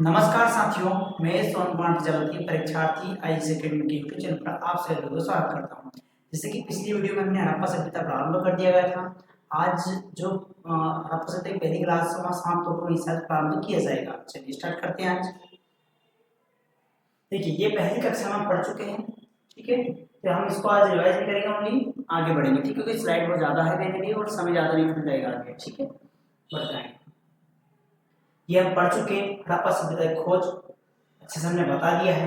नमस्कार साथियों, मैं सोन कुमार प्रजापति परीक्षार्थी आईएएस एकेडमी के यूट्यूब चैनल पर आप सभी लोगों का स्वागत करता हूं। जैसे कि पिछली वीडियो में हमने हड़प्पा सभ्यता प्रारंभ कर दिया गया था। आज जो हड़प्पा सभ्यता की पहली क्लास समाप्त होकर वहीं से प्रारंभ किया जाएगा। चलिए स्टार्ट करते हैं। आज देखिए, ये पहली कक्षा में पढ़ चुके हैं, ठीक है। तो हम इसको आज रिवाइज नहीं करेंगे, ओनली आगे बढ़ेंगे, ठीक है। क्योंकि स्लाइड बहुत ज्यादा है मेरे लिए और समय ज्यादा निकल जाएगा आगे, ठीक है। बढ़ जाएंगे। ये हम पढ़ चुके हैं। हड़प्पा सभ्यता की खोज अच्छे से हमने बता दिया है।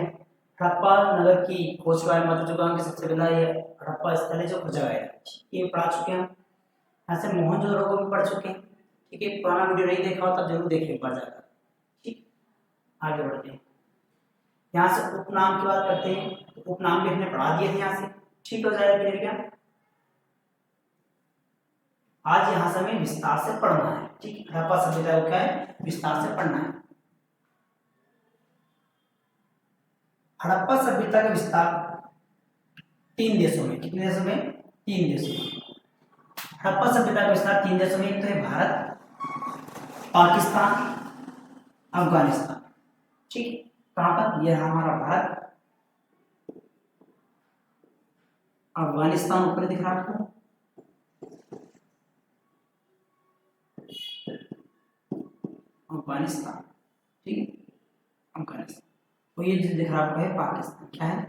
हड़प्पा नगर की खोज के बारे में बता चुका हूं कि सबसे पहला ये हड़प्पा स्थल है जो खोजा गया है, ये पढ़ा चुके हैं। यहाँ से मोहनजोदड़ो को भी पढ़ चुके हैं, ठीक है। पुराना वीडियो नहीं देखा हो तब जरूर देखें एक बार जाकर, ठीक। आगे बढ़ते हैं। यहाँ से उपनाम की बात करते हैं, तो उपनाम भी हमने पढ़ा दिए थे यहाँ से, ठीक हो जाएगा क्लियर क्या। आज यहाँ से हमें विस्तार से पढ़ना है, ठीक। हड़प्पा सभ्यता को क्या है, विस्तार से पढ़ना है। हड़प्पा सभ्यता का विस्तार 3 देशों में, कितने देशों में, 3 देशों में। हड़प्पा सभ्यता का विस्तार 3 देशों में, एक तो है भारत, पाकिस्तान, अफगानिस्तान, ठीक। कहां पर, यह हमारा भारत, अफगानिस्तान ऊपर दिख रहा है आपको, अफगानिस्तान, ठीक है, अफगानिस्तान। तो ये जो दिख रहा आपको है पाकिस्तान, क्या है,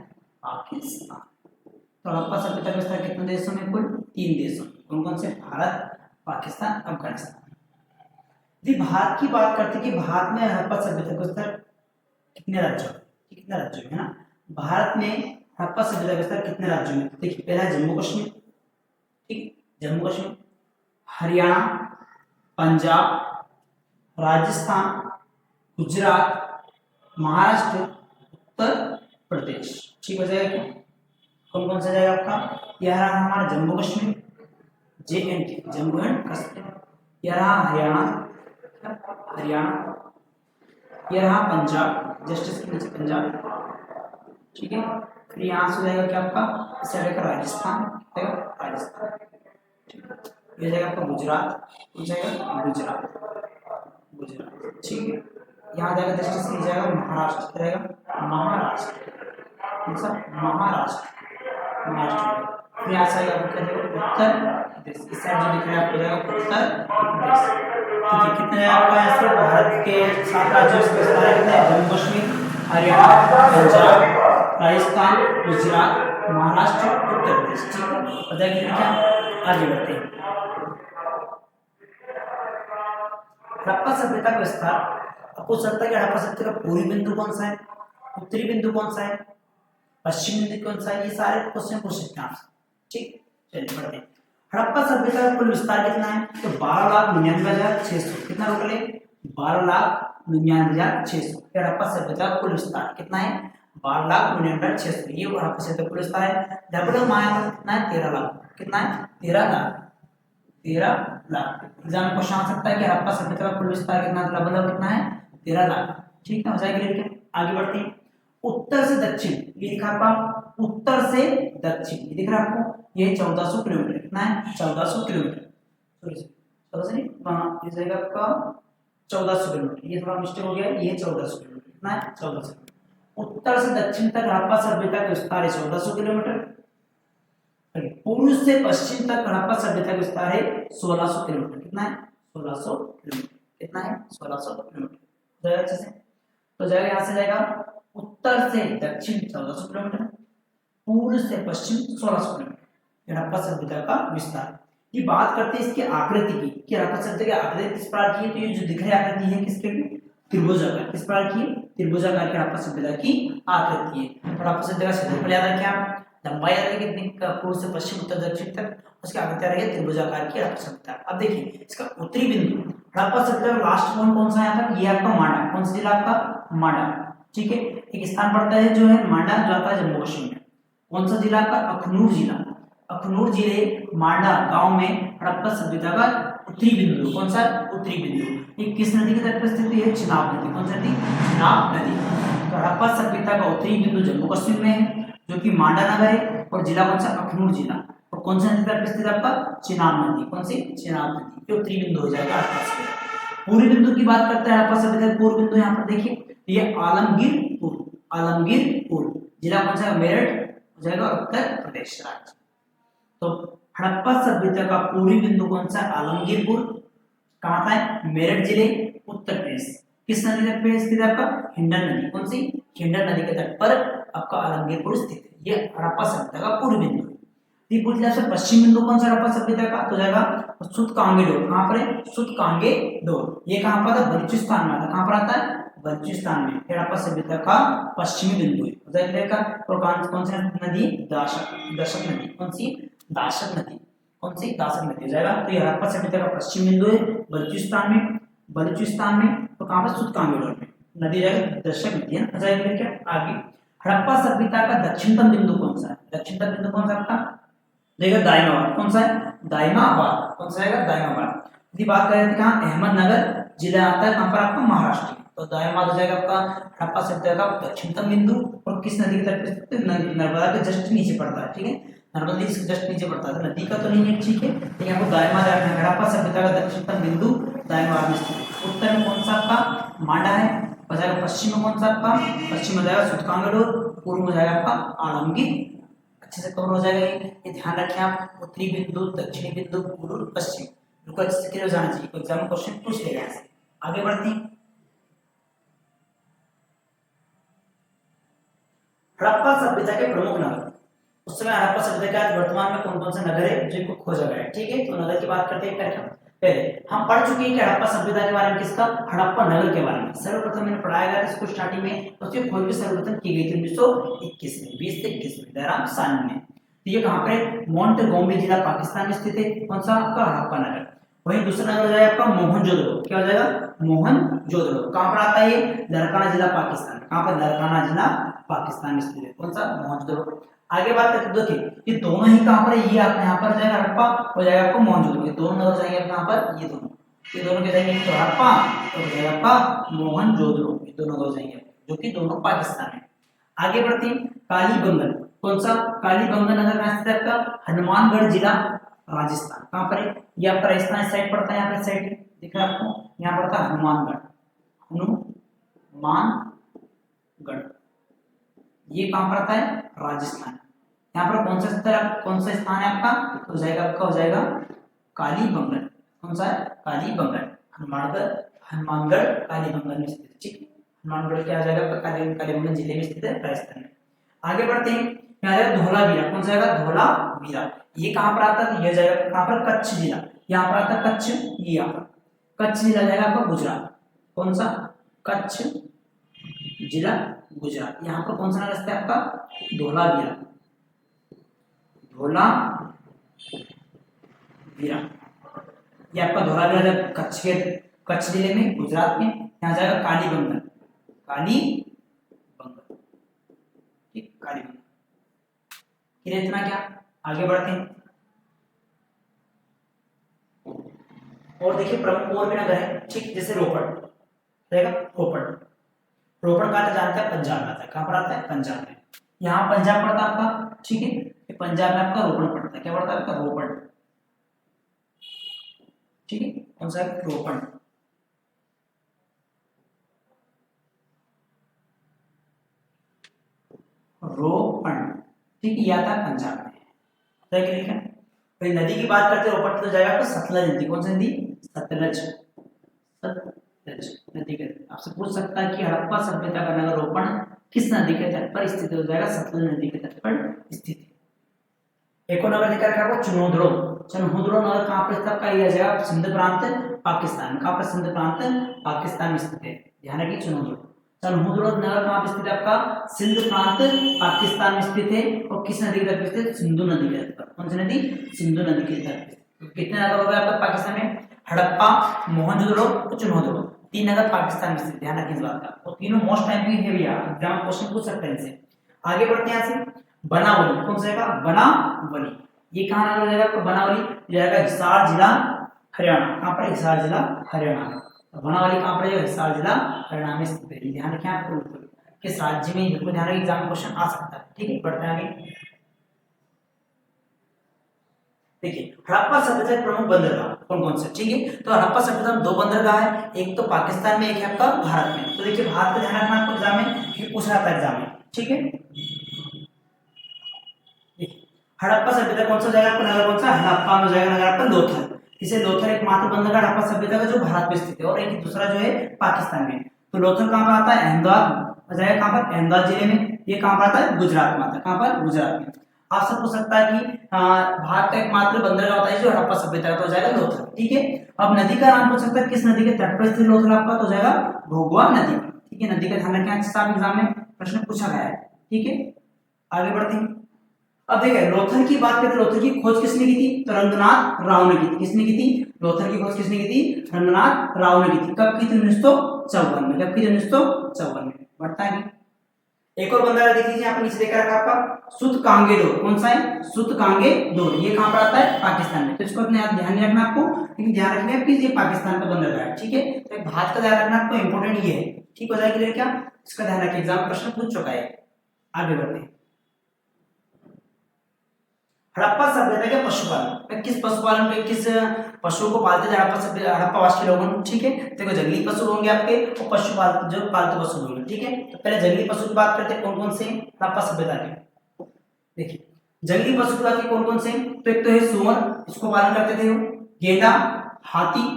पाकिस्तान। तो हड़प्पा सभ्यता का विस्तार कितने देशों में, कुल 3 देशों में। कौन कौन से, भारत, पाकिस्तान, अफगानिस्तान। यदि भारत की बात करते कि भारत में हड़प्पा सभ्यता का विस्तार कितने राज्यों में, कितने राज्यों में है ना, भारत में हड़प्पा सभ्यता का विस्तार कितने राज्यों में। देखिए, पहला है जम्मू कश्मीर, ठीक, जम्मू कश्मीर, हरियाणा, पंजाब, राजस्थान, गुजरात, महाराष्ट्र, उत्तर प्रदेश, ठीक हो जाएगा क्या। कौन कौन सा जाएगा आपका, यह रहा हमारा जम्मू कश्मीर, JNK, जम्मू एंड कश्मीर। यह रहा हरियाणा, हरियाणा। यह रहा पंजाब, जस्ट इसके नीचे पंजाब, ठीक है। फिर यहाँ से जाएगा क्या आपका, इस जाएगा राजस्थान, राजस्थान, ठीक है। यह जाएगा आपका गुजरात, जाएगा गुजरात, गुजरात, ठीक है। यहाँ जाएगा जस्ट इसके नीचे जाएगा महाराष्ट्र, जाएगा महाराष्ट्र, महाराष्ट्र, महाराष्ट्र। फिर यहाँ से उत्तर प्रदेश, इस साइड जो दिख रहा है आपको जाएगा उत्तर प्रदेश, ठीक है। कितने आपका यहाँ से भारत के 7 राज्यों से कितने, जम्मू कश्मीर, हरियाणा, पंजाब, राजस्थान, गुजरात, महाराष्ट्र, उत्तर प्रदेश, ठीक है। बताइए क्या, आगे बढ़ते हैं। हड़प्पा सभ्यता का विस्तार, आपको लगता है कि हड़प्पा सभ्यता का पूर्वी बिंदु कौन सा है, उत्तरी बिंदु कौन सा है, पश्चिम बिंदु कौन सा है, ये सारे क्वेश्चन पूछ सकते हैं आपसे, ठीक। चलिए पढ़ते हैं। हड़प्पा सभ्यता का कुल विस्तार कितना है, तो 12,99,600, कितना टोटल है, 12,99,600। हड़प्पा सभ्यता का कुल विस्तार कितना है, 12,99,600, ये हड़प्पा सभ्यता का कुल विस्तार है। डबल माया कितना है, 13 लाख, कितना है, 13 लाख, 13 लाख। एग्जाम क्वेश्चन आ सकता है कि हड़प्पा सभ्यता का कुल विस्तार कितना, डबल कितना है, 13 लाख, ठीक है। हो जाएगा। आगे बढ़ते हैं। उत्तर से दक्षिण, ये दिखा आपको, उत्तर से दक्षिण, ये दिख रहा है आपको, ये 1400 किलोमीटर, कितना है, 1400 किलोमीटर, सॉरी 1400 नहीं, ये जाएगा आपका 1400 किलोमीटर, ये थोड़ा मिस्टेक हो गया, ये 1400 किलोमीटर, कितना है, 1400। उत्तर से दक्षिण तक हड़प्पा सभ्यता का विस्तार है 1400 किलोमीटर। पूर्व से पश्चिम तक हड़प्पा सभ्यता का विस्तार है 1600 किलोमीटर, कितना है, 1600 किलोमीटर, कितना है, 1600 किलोमीटर। अच्छे से तो जाएगा, यहाँ से जाएगा उत्तर से दक्षिण 1400 किलोमीटर, पूर्व से पश्चिम 1600 किलोमीटर, हड़प्पा सभ्यता का विस्तार। ये बात करते हैं इसकी आकृति की, कि हड़प्पा सभ्यता की आकृति किस प्रकार की है, तो ये जो दिख रही आकृति है किसके, त्रिभुजाकार, किस प्रकार की, त्रिभुजाकार की हड़प्पा सभ्यता की आकृति है। हड़प्पा सभ्यता का क्षेत्रफल याद रखें आप, लंबाई याद रखें कितनी, पूर्व से पश्चिम उत्तर दक्षिण तक, उसकी आकृति याद रखें त्रिभुजाकार की हड़प्पा सभ्यता। अब देखिए इसका उत्तरी बिंदु, हड़प्पा सभ्यता का लास्ट पॉइंट कौन सा है यहाँ पर, ये आपका मांडा, कौन सा जिला आपका, मांडा, ठीक है। एक स्थान पड़ता है जो है मांडा, जो आता है जम्मू कश्मीर में। कौन सा जिला का, अखनूर जिला, अखनूर जिले मांडा गांव में हड़प्पा सभ्यता का उत्तरी बिंदु, कौन सा, उत्तरी बिंदु। ये किस नदी के तट पर स्थित है, चिनाब नदी, कौन सी नदी, चिनाब नदी। तो हड़प्पा सभ्यता का उत्तरी बिंदु जम्मू कश्मीर में है, जो कि मांडा नगर है, और जिला कौन सा, अखनूर जिला। और कौन सा नदी तट पर स्थित है आपका, चिनाब नदी, कौन सी, चिनाब नदी, ये उत्तरी बिंदु हो जाएगा। पूर्वी बिंदु की बात करते हैं हड़प्पा सभ्यता, पूर्व बिंदु यहाँ पर देखिए तो ये आलमगीरपुर जिला कौन सा, मेरठ हो जाएगा, उत्तर प्रदेश राज्य। तो हड़प्पा सभ्यता का पूर्वी बिंदु कौन सा, आलमगीरपुर, कहाँ था है, मेरठ जिले, उत्तर प्रदेश। किस नदी तट पे स्थित है आपका, हिंडन नदी, कौन सी, हिंडन नदी के तट पर आपका आलमगीरपुर स्थित है। ये हड़प्पा सभ्यता का पूर्वी बिंदु। ये पूछ लिया आपसे पश्चिम बिंदु कौन सा हड़प्पा सभ्यता का, तो जाएगा सुतकांगेडोर। कहाँ पर है, सुतकांगेडोर। ये कहाँ पर था, बलूचिस्तान में आता है। कहाँ पर आता है, बलूचिस्तान में। हड़प्पा सभ्यता का पश्चिमी बिंदु है। और कौन सी नदी, दाशक नदी, कौन सी, दाशक नदी, कौन सी, दाशक नदी हो जाएगा। तो ये हड़प्पा सभ्यता का पश्चिम बिंदु है, बलूचिस्तान में, तो कहाँ पर, सुतकांगेडोर में। नदी जाएगा दाशक नदी है, हो जाएगा क्या आगे। हड़प्पा सभ्यता का दक्षिणतम बिंदु कौन सा है, दक्षिणतम बिंदु कौन सा आपका, देखिए दाइमाबाद, कौन सा है, दाइमाबाद, कौन सा है, दाइमाबाद। यदि बात करें तो कहाँ, अहमदनगर जिला आता है, कहाँ पर आपका, महाराष्ट्र। तो दाइमाबाद हो जाएगा आपका हड़प्पा सभ्यता का दक्षिणतम बिंदु। और किस नदी के तट पे स्थित है, नर्मदा के जस्ट नीचे पड़ता है, ठीक है, नर्मदा के जस्ट नीचे पड़ता है, तो नदी का तो नहीं है, ठीक है। लेकिन आपको दाइमाबाद, हड़प्पा सभ्यता का दक्षिणतम बिंदु दाइमाबाद में स्थित है। उत्तर में कौन सा आपका, मांडा है, हो जाएगा। पश्चिम में कौन सा आपका, पश्चिम में जाएगा सुतकांगेडोर, पूर्व में जाएगा आपका आलमगीर। अच्छे से कवर हो जाएगा ये ध्यान रखें आप। उत्तरी बिंदु, दक्षिणी बिंदु, पूर्व, पश्चिम, बिल्कुल अच्छे से क्लियर जाना चाहिए, एग्जाम में क्वेश्चन पूछ लेगा ऐसे। आगे बढ़ते हैं। हड़प्पा सभ्यता के प्रमुख नगर। उस समय हड़प्पा सभ्यता का वर्तमान में कौन कौन से नगर है जिनको खोजा गया है, ठीक है। तो नगर की बात करते हैं। पहले हम पढ़ चुके हैं कि हड़प्पा सभ्यता के बारे में, किसका, हड़प्पा नगर के बारे में। सर्वप्रथम मैंने पढ़ाया गया इसको स्टार्टिंग में, उसकी खोज भी सर्वप्रथम की गई थी 1921 में, 20 से 21 में, दयाराम साहनी ने। तो ये कहाँ पे, मोंटगोमरी जिला पाकिस्तान में स्थित है, कौन सा आपका, हड़प्पा नगर। वहीं दूसरा नगर हो जाएगा आपका मोहनजोदड़ो। क्या हो जाएगा, मोहनजोदड़ो। कहाँ पर आता है ये, लरकाना जिला पाकिस्तान। कहाँ पर, लरकाना जिला पाकिस्तान में स्थित है, कौन सा, मोहनजोदड़ो। आगे बात करते देखिए, ये दोनों ही कहाँ पर है, ये आप यहाँ पर जाएगा हड़प्पा, हो जाएगा आपको मोहनजोदड़ो। ये दोनों नगर जाएंगे कहाँ पर, ये दोनों के जाएंगे, तो हड़प्पा और हो जाएगा आपका मोहनजोदड़ो। ये दोनों नगर जाएंगे जो कि दोनों पाकिस्तान में। आगे बढ़ते हैं। कालीबंगन, कौन सा, कालीबंगन नगर में स्थित है आपका, हनुमानगढ़ जिला, राजस्थान। कहाँ पर है, ये आपका राजस्थान साइड पड़ता है, यहाँ पर साइड दिख रहा है आपको, यहाँ पड़ता है हनुमानगढ़, हनुमानगढ़। ये कहाँ पड़ता है, राजस्थान। यहाँ पर कौन सा स्थान है आपका, तो हो जाएगा कालीबंगन। कौन सा है, कालीबंगन, हनुमानगढ़ कालीबंगन में स्थित, ठीक है। हनुमानगढ़ क्या आ जाएगा आपका, कालीबंगन जिले में स्थित है, राजस्थान में। आगे बढ़ते हैं। यहाँ जाएगा धोलावीरा। कौन सा जाएगा, धोलावीरा। ये कहाँ पर आता है, ये जाएगा कहाँ पर, कच्छ जिला। यहाँ पर आता है कच्छ, ये यहाँ पर कच्छ जिला जाएगा आपका गुजरात। कौन सा, कच्छ जिला, गुजरात। यहाँ पर कौन सा नगर स्थित है आपका, धोलावीरा, धोलावीरा। ये आपका धोलावीरा कच्छ जिले में, गुजरात में। यहाँ जाएगा कालीबंगन, ठीक, कालीबंगन। इतना क्या, आगे बढ़ते हैं। और देखिए प्रमुख और भी नगर है, ठीक, जैसे रोपड़ रहेगा, रोपड़ कहाँ जानते हैं, पंजाब में आता है। कहाँ पर आता है, पंजाब में। यहाँ पंजाब पड़ता है आपका, ठीक है, पंजाब में आपका रोपड़ पड़ता है। क्या पड़ता है आपका, रोपड़, ठीक है, कौन सा, रोपड़। ठीक है, यह था पंजाब में, ठीक है। तो नदी की बात करते हैं, रोपड़ तो जाएगा आपका सतलज नदी। कौन सी नदी, सतलज नदी के। आपसे पूछ सकता है कि हड़प्पा सभ्यता का नगर रोपड़ किस नदी के तट पर स्थित हो जाएगा, सतलज नदी के तट पर स्थित है। एक और नगर दिखा रखा है चुनौदड़ो। चुनौदड़ो नगर कहाँ पर स्थित है, यह जगह सिंध प्रांत पाकिस्तान। कहाँ पर, सिंध प्रांत पाकिस्तान में स्थित है, ध्यान रखिए। चुनौदड़ो नगर कहाँ पे स्थित है आपका, सिंध प्रांत पाकिस्तान में स्थित है। और किस नदी के तट पर स्थित, सिंधु नदी के तट पर। कौन सी नदी, सिंधु नदी के तट पर। कितने नगर हो गए आपका पाकिस्तान में, हड़प्पा, मोहनजोदड़ो और चुनौदड़ो, 3 नगर पाकिस्तान में स्थित, ध्यान रखिए इस बात का। और तीनों मोस्ट टाइम है भैया, एग्जाम क्वेश्चन पूछ सकते हैं इनसे। आगे बढ़ते हैं यहाँ से। बनावली, कौन सा जाएगा, बनावली। ये कहाँ नगर हो जाएगा आपका, बनावली जाएगा हिसार जिला, हरियाणा। कहाँ पर, हिसार जिला, हरियाणा में। बनावली कहाँ पर है, हिसार जिला, हरियाणा में स्थित है। ध्यान रखें आपको, किस राज्य में, बिल्कुल ध्यान रखें, एग्जाम क्वेश्चन आ सकता है, ठीक है। बढ़ते हैं आगे। देखिए हड़प्पा सभ्यता प्रमुख बंदरगाह, कौन कौन से, ठीक है। तो हड़प्पा सभ्यता में 2 बंदरगाह है, एक तो पाकिस्तान में, एक है आपका भारत में। तो देखिए भारत का ध्यान रखना आपको एग्जाम में, ये पूछ रहा था एग्जाम में, ठीक है। हड़प्पा सभ्यता कौन सा जाएगा आपका नगर, कौन सा हड़प्पा में जाएगा नगर आपका लोथल। इसे लोथल एकमात्र बंदरगाह हड़प्पा सभ्यता का जो भारत में स्थित है, और एक दूसरा जो है पाकिस्तान में। तो लोथल कहां पर आता है, अहमदाबाद जाएगा, कहां पर, अहमदाबाद जिले में। ये कहां पर आता है, गुजरात में आता है, कहां पर, गुजरात में। आपसे पूछ सकता है कि भारत का एकमात्र बंदरगाह होता है जो हड़प्पा सभ्यता का, तो हो जाएगा लोथल, ठीक है। अब नदी का नाम पूछ सकता है, किस नदी के तट पर स्थित लोथल आपका, तो हो जाएगा भोगवा नदी, ठीक है। नदी का ध्यान रखें, अच्छा एग्जाम में प्रश्न पूछा गया है, ठीक है। आगे बढ़ते हैं। अब देखिए लोथल की बात करें, लोथल की खोज किसने की थी, तो रंगनाथ राव ने की थी। किसने की थी, लोथल की खोज किसने की थी, रंगनाथ राव ने की थी। कब की थी, 1954 में। कब की थी, 1954 में। बढ़ता है एक और बंदरगाह देख लीजिए, यहाँ पर नीचे देखा रखा आपका सुतकांगेडोर। कौन सा है, सुतकांगेडोर। ये कहां पर आता है, पाकिस्तान में। तो इसको अपने ध्यान नहीं रखना आपको, लेकिन ध्यान रखना है कि ये पाकिस्तान का बंदरगाह है, ठीक है। तो भारत का ध्यान रखना आपको इंपॉर्टेंट ये है, ठीक हो जाएगा। क्या इसका ध्यान रखिए, एग्जाम प्रश्न पूछ चुका है। आगे बढ़ते हैं। हड़प्पा सभ्यता के पशुपालन, किस पशुपालन पे, किस पशुओं को पालते थे हड़प्पा सभ्यता, हड़प्पावासी लोग, ठीक है। देखो जंगली पशु होंगे आपके, और पशु पालतू जो पालतू पशु होंगे, ठीक है। तो पहले जंगली पशु की बात करते हैं, कौन कौन से हड़प्पा सभ्यता के। देखिए जंगली पशु की बात की कौन कौन से, तो एक तो है सुअर, इसको पालन करते थे वो, गेंडा, हाथी,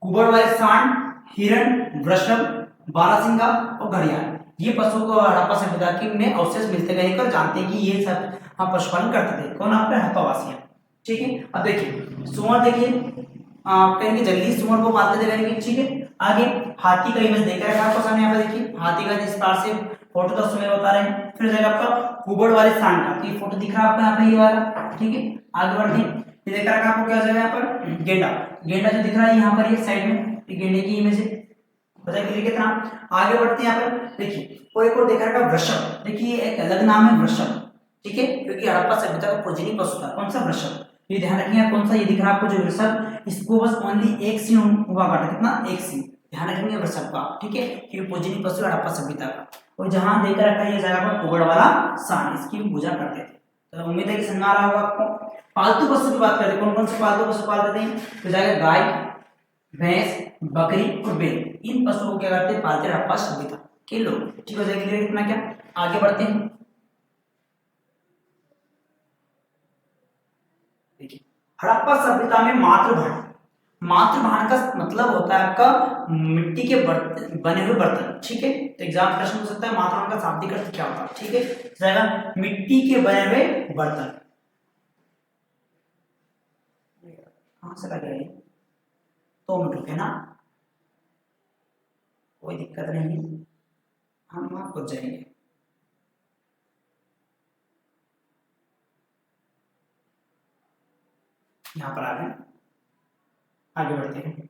कुबड़ वाले सांड, हिरण, वृषभ, बारहसिंगा और घड़ियाल। ये पशु को हड़प्पा सभ्यता की में अवशेष मिलते गए कर जानते हैं कि ये सब हम पशुपालन करते थे। कौन आपके हड़प्पावासी, ठीक है। अब देखिए सुअर, देखिए कहेंगे जंगली सुअर को पालते थे कहेंगे, ठीक है। आगे हाथी का इमेज देख रहे हैं आपको सामने, यहाँ पे देखिए हाथी का जिस प्रकार से फोटो तो सुने बता रहे हैं। फिर जाएगा आपका कुबड़ वाले सांड का, ये फोटो दिख रहा है आपको यहाँ पे, ये वाला, ठीक है। आगे बढ़ते हैं, ये देख रहा है आपको क्या जाएगा यहाँ पर, गेंडा। गेंडा जो दिख रहा है यहाँ पर, ये साइड में, ये गेंडे की इमेज है, पता है कितना। आगे बढ़ते हैं यहाँ पर, देखिए और एक और देखा रखा वृषभ। देखिए एक अलग नाम है वृषभ, ठीक है, क्योंकि हड़प्पा सभ्यता का पूजनीय पशु था। कौन सा, वृषभ। ये ध्यान रखिए, कौन सा ये दिख रहा है आपको जो वृषभ, इसको बस ओनली एक सींग हुआ करता, कितना, एक सींग। ध्यान रखेंगे वृषभ का, ठीक है, क्योंकि पूजनीय पशु हड़प्पा सभ्यता का। और जहां देकर रखा है ये जगह पर कुबड़ वाला सांड, इसकी पूजा करते थे। तो उम्मीद है कि समझ आ रहा होगा आपको। पालतू पशु की बात करते हैं, कौन कौन से पालतू पशु पालते थे, तो जाएगा गाय, भैंस, बकरी और बैल। इन पशुओं को क्या करते हैं, पालते हड़प्पा सभ्यता के लोग, ठीक हो जाएगा। इतना क्या, आगे बढ़ते हैं। देखिए हड़प्पा सभ्यता में मातृभांड, मातृभांड का मतलब होता है आपका मिट्टी के बर्तन, बने हुए बर्तन, ठीक है। तो एग्जाम प्रश्न हो सकता है मातृभांड का शाब्दिक अर्थ क्या होता है, ठीक है। जाएगा मिट्टी के बने हुए बर्तन। कहां से लगे, 2 मिनट रुके ना, कोई दिक्कत नहीं, हम वहां पहुंच जाएंगे। यहाँ पर आ गए, आगे बढ़ते हैं।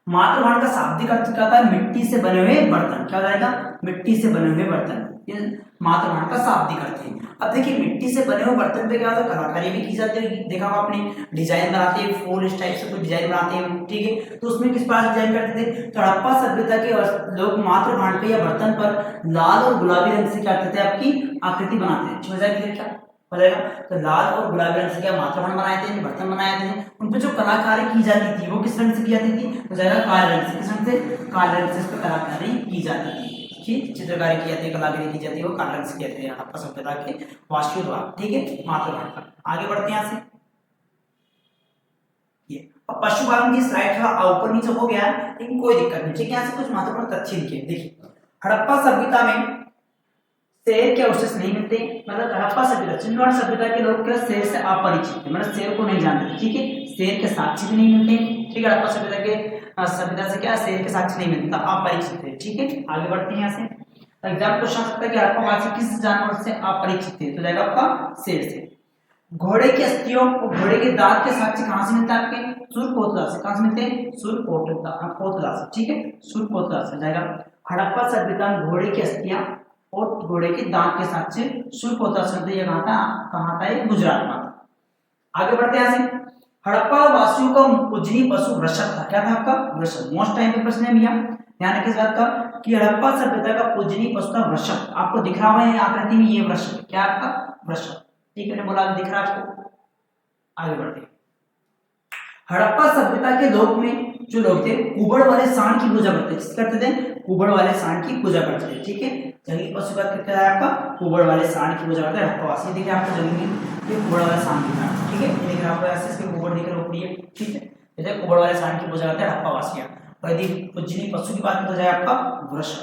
मातृभांड का शाब्दिक अर्थ क्या होता है, मिट्टी से बने हुए बर्तन। क्या हो जाएगा, मिट्टी से बने हुए बर्तन, ये मातृभांड का शाब्दिक अर्थ है। अब देखिए मिट्टी से बने हुए बर्तन पे क्या होता है, कलाकारी भी की जाती है। देखा होगा आपने, डिजाइन बनाते हैं, फूल इस टाइप से कुछ डिजाइन बनाते हैं, ठीक है। तो उसमें किस प्रकार डिजाइन करते थे, तो हड़प्पा सभ्यता के लोग मातृभांड पे या बर्तन पर लाल और गुलाबी रंग से क्या करते थे, आपकी आकृति बनाते हैं। समझ आएगी क्या हो जाएगा, तो लाल और गुलाबी रंग से क्या मातृभांड बनाए थे, बर्तन बनाए थे। उन पे जो कलाकारी की जाती थी वो किस रंग से की जाती थी, तो जाएगा काले रंग से। किस रंग से, काले रंग से इस पर कलाकारी की जाती थी, ठीक, चित्रकारी की जाती है, कलाकारी की जाती है, वो काले रंग से की जाती है हड़प्पा सभ्यता के वासियों द्वारा, ठीक है, मातृभांड पर। आगे बढ़ते हैं यहाँ से। ये अब पशुपालन की स्लाइड थोड़ा ऊपर नीचे हो गया है, लेकिन कोई दिक्कत नहीं, ठीक है। यहाँ से कुछ महत्वपूर्ण तथ्य लिखे। देखिए हड़प्पा सभ्यता में शेर के अवशेष नहीं मिलते, मतलब हड़प्पा सभ्यता, चिन्हवाड़ सभ्यता के लोग क्या शेर से अपरिचित थे, मतलब शेर को नहीं जानते, ठीक है। शेर के साक्ष्य भी नहीं मिलते, ठीक है। हड़प्पा सभ्यता के सभ्यता से क्या शेर के साक्ष्य नहीं मिलता, अपरिचित थे, ठीक है। आगे बढ़ते हैं यहाँ से। एग्जाम क्वेश्चन आ सकता है कि हड़प्पावासी किस जानवर से अपरिचित थे, तो जाएगा आपका शेर से। घोड़े की अस्थियों और घोड़े के दांत के साक्ष्य कहाँ से मिलता है, आपके सुरकोतला से। कहाँ से मिलते हैं, सुरकोतला से, ठीक है, सुरकोतला से जाएगा। हड़प्पा सभ्यता में घोड़े की अस्थियां और घोड़े के दांत के साक्ष्य सुरकोतला से, ये कहाँ था, ये गुजरात में। आगे बढ़ते हैं यहाँ से। हड़प्पा वासियों का पूजनीय पशु वृषभ था। क्या था आपका, वृषभ। मोस्ट टाइम पे प्रश्न है भैया, ध्यान रखिए इस बात का कि हड़प्पा सभ्यता का पूजनीय पशु था वृषभ। आपको दिख रहा है आकृति में, ये वृषभ, क्या आपका वृषभ, ठीक है, बोला दिख रहा है आपको। आगे बढ़ते हैं। हड़प्पा सभ्यता के लोग में जो लोग थे कुबड़ वाले सांड की पूजा करते थे। करते थे कुबड़ वाले सांड की पूजा करते थे। ठीक है, जंगली पशु का क्या है आपका, कुबड़ वाले सांड की पूजा करते हैं हड़प्पावासी। देखिए आपको जंगली ये कुबड़ वाला सांड दिख रहा है। ठीक है, ये देखिए आपको ऐसे इसके कुबड़ दिख रहा है ऊपरी है। ठीक है, जैसे कुबड़ वाले सांड की पूजा करते हैं हड़प्पावासी। और यदि पूजनीय पशु की बात की जाए आपका वृषभ।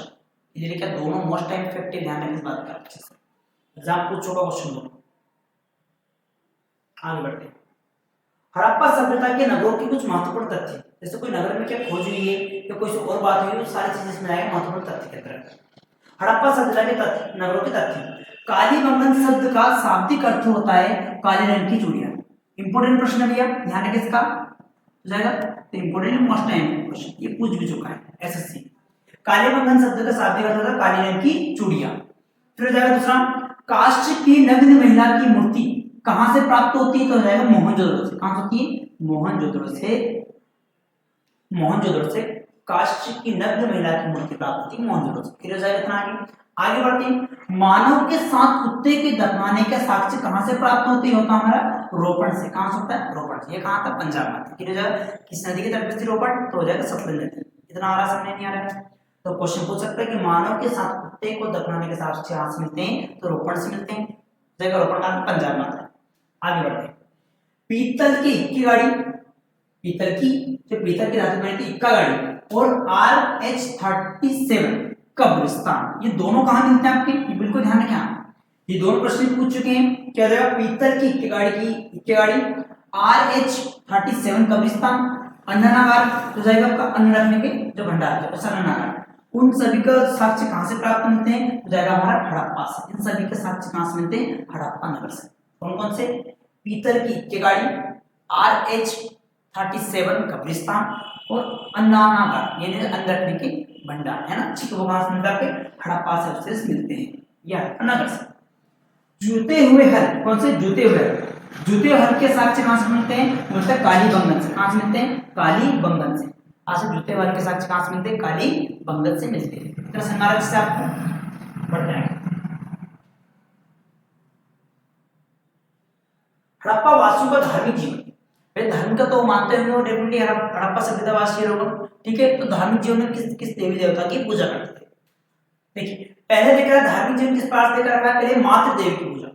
ये देखिए दोनों मोस्ट टाइम इफेक्टिव, ध्यान रखने इस बात का अच्छे से, एग्जाम पूछ चुका क्वेश्चन दो। आगे बढ़ते हैं। हड़प्पा सभ्यता के नगरों के कुछ महत्वपूर्ण तथ्य, जैसे कोई नगर में क्या खोज हुई है या कोई और बात हुई है, सारी चीजें इसमें आएगा महत्वपूर्ण तथ्य के तरह। हड़प्पा सभ्यता के तथ्य, नगरों के तथ्य। कालीबंगन शब्द का शाब्दिक अर्थ होता है काले रंग की चूड़ियां। इंपोर्टेंट प्रश्न है भैया, ध्यान रखिए इसका जाएगा, तो इंपोर्टेंट मोस्ट टाइम क्वेश्चन ये पूछ भी चुका है एसएससी। कालीबंगन शब्द का शाब्दिक अर्थ होता है काले रंग की चूड़ियां। फिर जाएगा दूसरा, काष्ठ की नग्न महिला की मूर्ति कहां से प्राप्त होती है, तो जाएगा मोहनजोदड़ो से। कहां से होती है, मोहनजोदड़ो से। मोहनजोदड़ो से काष्ठ की नग्न महिला की मूर्ति प्राप्त होती है मोहनजोदड़ो से। फिर जाएगा इतना आगे बढ़ते हैं। मानव के साथ कुत्ते के दफनाने का साक्ष्य कहां से प्राप्त होती होता है हमारा, रोपण से। कहां से होता है, रोपण से। ये कहां था, पंजाब में। फिर जाएगा किस नदी के तट पे रोपण, तो हो जाएगा सतलुज नदी। इतना आ रहा समझ नहीं आ रहा है, तो क्वेश्चन पूछ सकता है कि मानव के साथ कुत्ते को दफनाने के साक्ष्य कहां से मिलते हैं, तो रोपण से मिलते हैं। जाएगा रोपण का पंजाब में आता है। आगे बढ़ते हैं। पीतल की इक्की गाड़ी, पीतल की जो पीतल की धातु बनी थी इक्का गाड़ी और RH37 कब्रिस्तान, ये दोनों कहां मिलते हैं आपके, ये बिल्कुल ध्यान रखें आप, ये दोनों प्रश्न पूछ चुके हैं। क्या जाएगा, पीतल की इक्की गाड़ी RH37 कब्रिस्तान। अन्ननागार तो जाएगा आपका अन्न रखने के जो भंडार है अन्ननागार। उन सभी का साक्ष्य कहां से प्राप्त मिलते हैं, तो जाएगा हमारा हड़प्पा से। इन सभी के साक्ष्य कहां से मिलते हैं, हड़प्पा नगर से। कौन कौन से, पीतल की इक्की गाड़ी, RH37 कब्रिस्तान और अन्ननागार यानी अन्न रखने के भंडार है ना। ठीक है, वो कहां से मिलता है, हड़प्पा से अवशेष मिलते हैं या नगर से। जूते हुए हल, कौन से, जूते हुए हल। जूते हुए हल के साक्ष्य कहां से मिलते हैं, मिलता है कालीबंगन से। कहां से मिलते हैं, कालीबंगन से। आज जूते हुए हल के साक्ष्य कहां से मिलते हैं, कालीबंगन से मिलते हैं। इतना संगारक से आपको बढ़ जाएगा। हड़प्पा वासियों का धार्मिक जीवन, धर्म का तो मानते होंगे डेफिनेटली हड़प्पा सभ्यता वासी लोग। ठीक है, तो धार्मिक जीवन में किस किस देवी देवता की पूजा करते थे। देखिए पहले देखा धार्मिक जीवन किस पास देखा रखा है, पहले मातृ देवी की पूजा।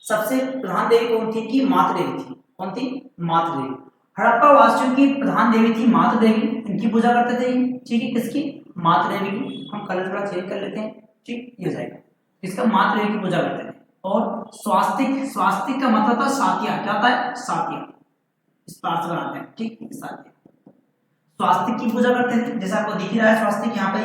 सबसे प्रधान देवी कौन थी, कि मातृ देवी थी। कौन थी, मातृ देवी। हड़प्पा वासियों की प्रधान देवी थी मातृ देवी, इनकी पूजा करते थे। ठीक है, किसकी, मातृ देवी की। हम कलर थोड़ा चेंज कर लेते हैं। ठीक, ये जाएगा इसका, मातृ देवी की पूजा करते थे। और स्वास्तिक, स्वास्तिक का मतलब था सातिया, क्या होता है, सातिया, इस पार्ट से बनाते हैं। ठीक, स्वास्तिक की पूजा करते हैं। जैसा आपको दिख रहा है स्वास्तिक यहाँ पे,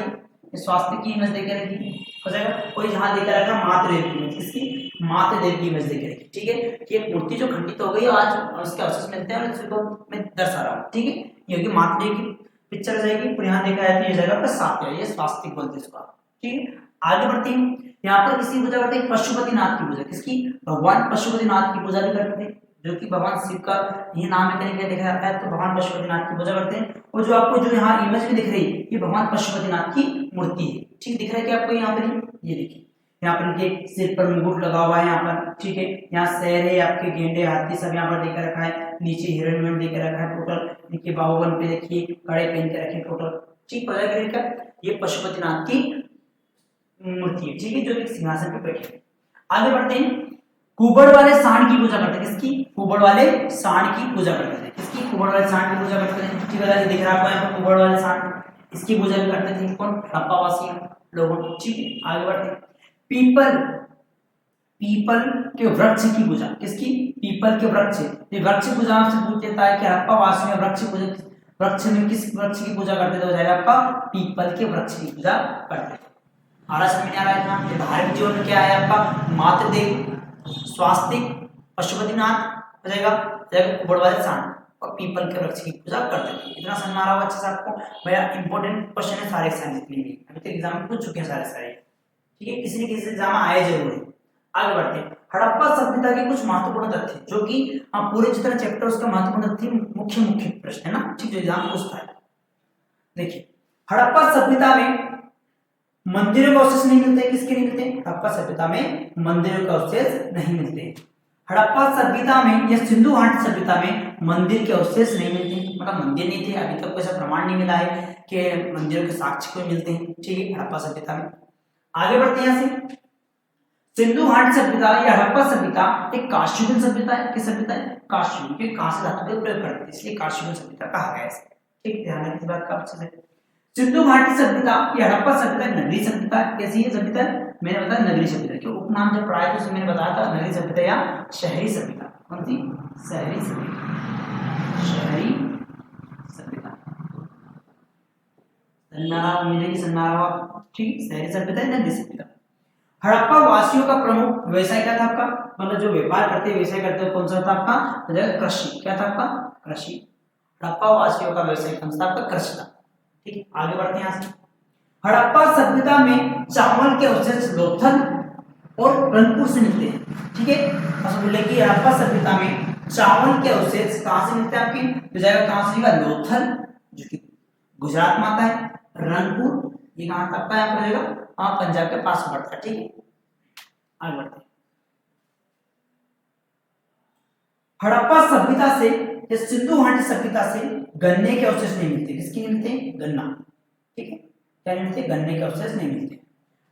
स्वास्तिक की इमेज देके रखी हो जाएगा। कोई जहां देकर रखा मातृ देवी की इमेज, इसकी मातृ देवी की इमेज देके रखी। ठीक है, ये मूर्ति जो खंडित हो गई आज उसके अवशेष मिलते हैं और इसको मैं दर्शा रहा हूँ। ठीक है, ये होगी मातृ देवी की पिक्चर जाएगी, फिर यहाँ देखा जाए तो ये जाएगा आपका सात्या, ये स्वास्तिक बोलते हैं इसको। ठीक है, आगे बढ़ते हैं। यहाँ पर किसी पूजा करते हैं, पशुपतिनाथ की पूजा। किसकी, भगवान पशुपतिनाथ की पूजा भी करते हैं, जो कि भगवान शिव का ये नाम है कहीं देखा जाता है, तो भगवान पशुपतिनाथ की पूजा करते हैं। और जो आपको जो यहाँ इमेज में दिख रही है, ये भगवान पशुपतिनाथ की मूर्ति है। ठीक दिख रहा है कि आपको यहाँ पर, ये देखिए यहाँ पर इनके सिर पर मुकुट लगा हुआ है यहाँ पर। ठीक है, यहाँ शेर है, आपके गेंडे, हाथी सब यहाँ पर देकर रखा है। नीचे हिरण देकर रखा है टोटल। इनके बाहुबल पे देखिए कड़े पहन के रखे टोटल। ठीक, पता करेगा ये पशुपतिनाथ की मूर्ति है। ठीक है, जो एक सिंहासन पे बैठे। आगे बढ़ते हैं। कुबड़ वाले सांड की पूजा करते हैं। किसकी, कुबड़ वाले सांड की पूजा करते थे। किसकी, कुबड़ वाले सांड की पूजा करते थे। ठीक है, दिख रहा है आपको यहाँ पर कुबड़ वाले सांड, इसकी पूजा भी करते थे। कौन, हड़प्पावासी लोगों। ठीक है, आगे बढ़ते हैं। पीपल, पीपल के वृक्ष की पूजा। किसकी, पीपल के वृक्ष। ये वृक्ष पूजा आपसे पूछ लेता है कि हड़प्पावासी में वृक्ष पूजा, वृक्ष में किस वृक्ष की पूजा करते थे, हो जाएगा आपका पीपल के वृक्ष की पूजा करते थे। आ रहा समझ में आ रहा है ना। धार्मिक जीवन में क्या है आपका, मातृ देवी, स्वास्तिक, पशुपतिनाथ हो जाएगा, कुबड़ वाले सांड और पीपल के वृक्ष की पूजा करते थे। इतना समझ में आ रहा होगा अच्छे से आपको। भैया इंपॉर्टेंट क्वेश्चन है सारे एग्जाम जितने भी अभी तक एग्जाम में पूछ चुके हैं सारे। ठीक है, किसी न किसी एग्जाम आए जरूर है। आगे बढ़ते हैं। हड़प्पा सभ्यता के कुछ महत्वपूर्ण तथ्य, जो कि पूरे जितना चैप्टर उसका महत्वपूर्ण तथ्य मुख्य प्रश्न है ना। ठीक, जो एग्जाम पूछता है। देखिए हड़प्पा सभ्यता में मंदिरों के अवशेष नहीं मिलते। किसके नहीं मिलते, हड़प्पा सभ्यता में मंदिरों के अवशेष नहीं मिलते। हड़प्पा सभ्यता में या सिंधु घाटी सभ्यता में मंदिर के अवशेष नहीं मिलते, मतलब मंदिर नहीं थे, अभी तक कोई ऐसा प्रमाण नहीं मिला है कि मंदिरों के साक्ष्य कोई मिलते हैं, ठीक है, हड़प्पा सभ्यता में। आगे बढ़ते हैं यहाँ से। सिंधु घाटी सभ्यता या हड़प्पा सभ्यता एक काश्मीर सभ्यता है, किस सभ्यता है, काश्मीर के कांस्य धातु का प्रयोग करते हैं, इसलिए काश्मीर सभ्यता कहा गया है, ठीक, ध्यान रखिए इस बात का अच्छे से। सिंधु घाटी सभ्यता या हड़प्पा सभ्यता नगरीय सभ्यता, कैसी है सभ्यता, मैंने बताया नगरीय सभ्यता के उपनाम जब पढ़ाया तो मैंने बताया था नगरीय सभ्यता या शहरी सभ्यता, कौन सी, शहरी सभ्यता, शहरी सभ्यता, सन्नारा मिलेगी, सन्नारा, ठीक, शहरी सभ्यता है नगरीय सभ्यता। हड़प्पा वासियों का प्रमुख व्यवसाय क्या था आपका, मतलब जो व्यापार करते व्यवसाय करते कौन सा था आपका, कृषि, क्या था आपका, कृषि। हड़प्पा वासियों का व्यवसाय कौन सा आपका, कृषि था, ठीक। आगे बढ़ते हैं यहाँ से। हड़प्पा सभ्यता में चावल के अवशेष लोथल और रंगपुर से मिलते हैं, ठीक है। अब बोले कि हड़प्पा सभ्यता में चावल के अवशेष कहाँ से मिलते हैं आपके, तो जाएगा कहाँ से, लोथल जो कि गुजरात में आता है, रंगपुर ये कहाँ तक का यहाँ पर हाँ पंजाब के पास पड़ता है, ठीक है। आगे बढ़ते हैं। हड़प्पा सभ्यता से या सिंधु घाटी सभ्यता से गन्ने के अवशेष नहीं मिलते, किसके नहीं मिलते, गन्ना, ठीक है, क्या नहीं मिलते, गन्ने के अवशेष नहीं मिलते।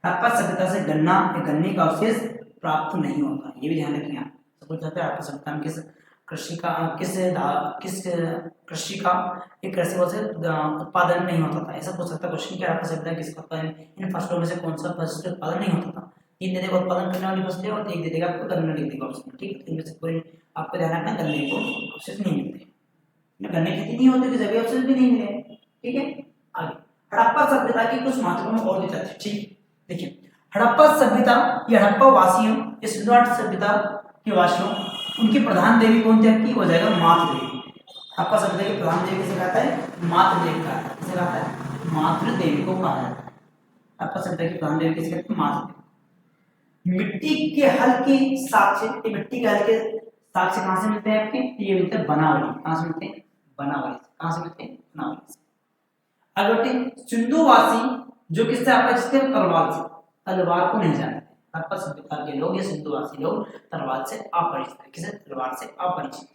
हड़प्पा सभ्यता से गन्ना या गन्ने का अवशेष प्राप्त नहीं होता, ये भी ध्यान रखिए। हड़प्पा सभ्यता में किस कृषि का किस कृषि का एक कृषि से उत्पादन नहीं होता था, ऐसा पूछ सकता क्वेश्चन, क्या हड़प्पा सभ्यता किसका उत्पादन, इन फसलों में से कौन सा फसल उत्पादन नहीं होता था, तीन दे देगा उत्पादन करने वाली फसलें और एक दे देगा आपको गन्ना लिख देगा ऑप्शन, ठीक है, इनमें से कोई आपको ध्यान रखना, गन्ने को अवशेष नहीं मिलते, गन्ने की खेती नहीं होती तो जगह अवशेष भी नहीं मिले, ठीक है। आगे हड़प्पा सभ्यता की कुछ महत्वपूर्ण और भी तथ्य, ठीक, देखिए हड़प्पा सभ्यता या हड़प्पा वासियों या सिंधु घाटी सभ्यता के वासियों उनकी प्रधान देवी कौन थी आपकी, हो जाएगा मातृ देवी। हड़प्पा सभ्यता की प्रधान देवी किसे कहता है, मातृ देवी कहता है, किसे कहता है, मातृ देवी को कहा जाता है। हड़प्पा सभ्यता की प्रधान देवी किसे कहते हैं, मातृ देवी। मिट्टी के हल्के साक्ष्य, मिट्टी के हल्के साक्ष्य कहाँ से मिलते हैं आपके, ये मिलते हैं बनावली, कहाँ से मिलते हैं, बनावली, कहाँ से मिलते हैं, बनावली से। अगले सिंधुवासी जो किससे अपरिचित है, तलवार से, तलवार को नहीं जानते, हड़प्पा सभ्यता के लोग या सिंधुवासी लोग तलवार से अपरिचित है, किसे, तलवार से अपरिचित,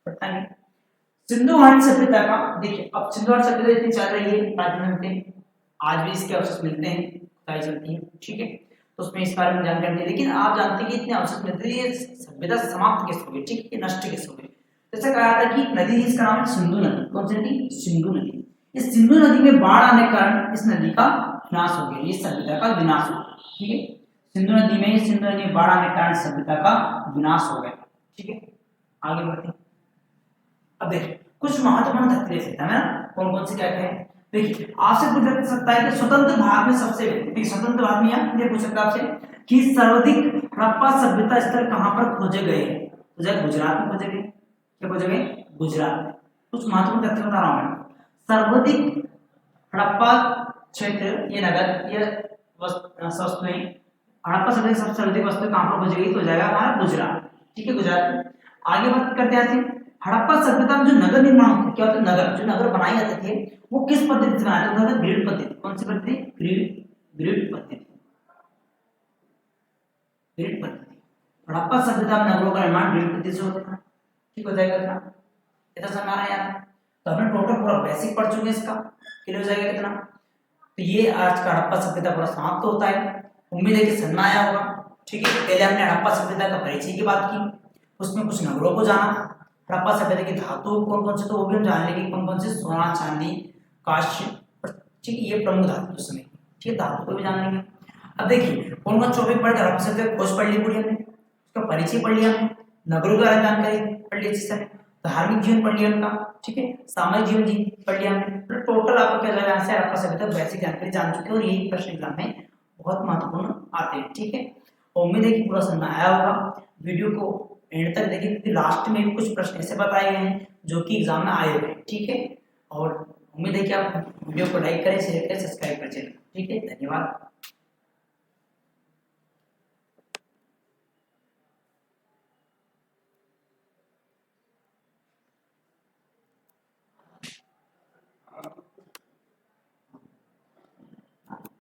पता नहीं। सिंधु घाटी सभ्यता का देखिए, अब सिंधु घाटी सभ्यता इतनी चल रही है प्राचीन में, आज भी इसके अवशेष मिलते हैं, बताई चलती है, ठीक है, तो उसमें इस बारे में जानकारी दी, लेकिन आप जानते हैं कि इतने अवशेष मिलते हैं, ये सभ्यता समाप्त कैसे हो गई, ठीक है, नष्ट कैसे हो गई। जैसे कहा था कि नदी इसका नाम है सिंधु नदी, कौन सी नदी, सिंधु नदी। इस सिंधु नदी में बाढ़ आने के कारण इस नदी का विनाश हो गया, इस सभ्यता का विनाश हो गया, ठीक है, सिंधु नदी में बाढ़ आने के कारण सभ्यता का विनाश हो गया, ठीक है। आगे बढ़ते हैं। अब देखिए कुछ महत्वपूर्ण तथ्य है ना, कौन कौन से क्या क्या है, देखिए आपसे पूछ सकता है कि स्वतंत्र भारत में सबसे, स्वतंत्र भारत में ये पूछ सकता है आपसे कि सर्वाधिक हड़प्पा सभ्यता स्थल कहां पर खोजे गए, तो जब गुजरात में खोजे गए, क्या खोजे गए, गुजरात में। कुछ महत्वपूर्ण तथ्य बता रहा हूं मैं, सर्वाधिक हड़प्पा क्षेत्र ये नगर ये वस्तुएं, हड़प्पा सभ्यता की सबसे सर्वाधिक वस्तुएं कहां पर खोजी गई, तो हो जाएगा हमारा गुजरात, ठीक है, गुजरात में। आगे बात करते हैं हड़प्पा सभ्यता में जो नगर निर्माण होता है, क्या होता है, नगर जो नगर बनाए जाते थे वो किस पद्धति से बनाए जाते थे, ग्रिड पद्धति, कौन सी पद्धति, ग्रिड पद्धति, ग्रिड पद्धति। हड़प्पा सभ्यता में नगरों का निर्माण ग्रिड पद्धति से होता था, ठीक हो जाएगा कितना, इतना समझ आ रहा है यार, तो हमने टोटल पूरा बेसिक पढ़ चुके हैं, इसका क्लियर हो जाएगा कितना। तो ये आज का हड़प्पा सभ्यता पूरा समाप्त होता है, उम्मीद है कि समझ आया होगा, ठीक है। पहले हमने हड़प्पा सभ्यता का परिचय की बात की, उसमें कुछ नगरों को जाना, हड़प्पा सभ्यता की धातु कौन कौन से, तो वो भी हम जान लेंगे कौन कौन से, सोना चांदी कांस्य, ठीक है, ये प्रमुख धातु उस समय, ठीक है, धातु को भी जान लेंगे। अब देखिए कौन कौन टॉपिक पढ़े, हड़प्पा सभ्यता खोज पढ़ ली पूरी हमने, उसका परिचय पढ़ लिया हमने, नगरों के बारे में जानकारी पढ़ ली अच्छे से, धार्मिक जीवन पढ़ लिया उनका, ठीक है, सामाजिक जीवन जी पढ़ लिया हमने, तो टोटल आपको क्या जाएगा यहाँ से हड़प्पा सभ्यता बेसिक जानकारी जान चुके हैं, और यही प्रश्न एग्जाम में बहुत महत्वपूर्ण आते हैं, ठीक है। उम्मीद है कि पूरा समझ आया होगा, वीडियो को एंड तक देखिए क्योंकि लास्ट में भी कुछ प्रश्न ऐसे बताए गए हैं जो कि एग्जाम में आए हुए हैं, ठीक है। और उम्मीद है कि आप वीडियो को लाइक करें, शेयर करें, सब्सक्राइब करें, ठीक है, धन्यवाद।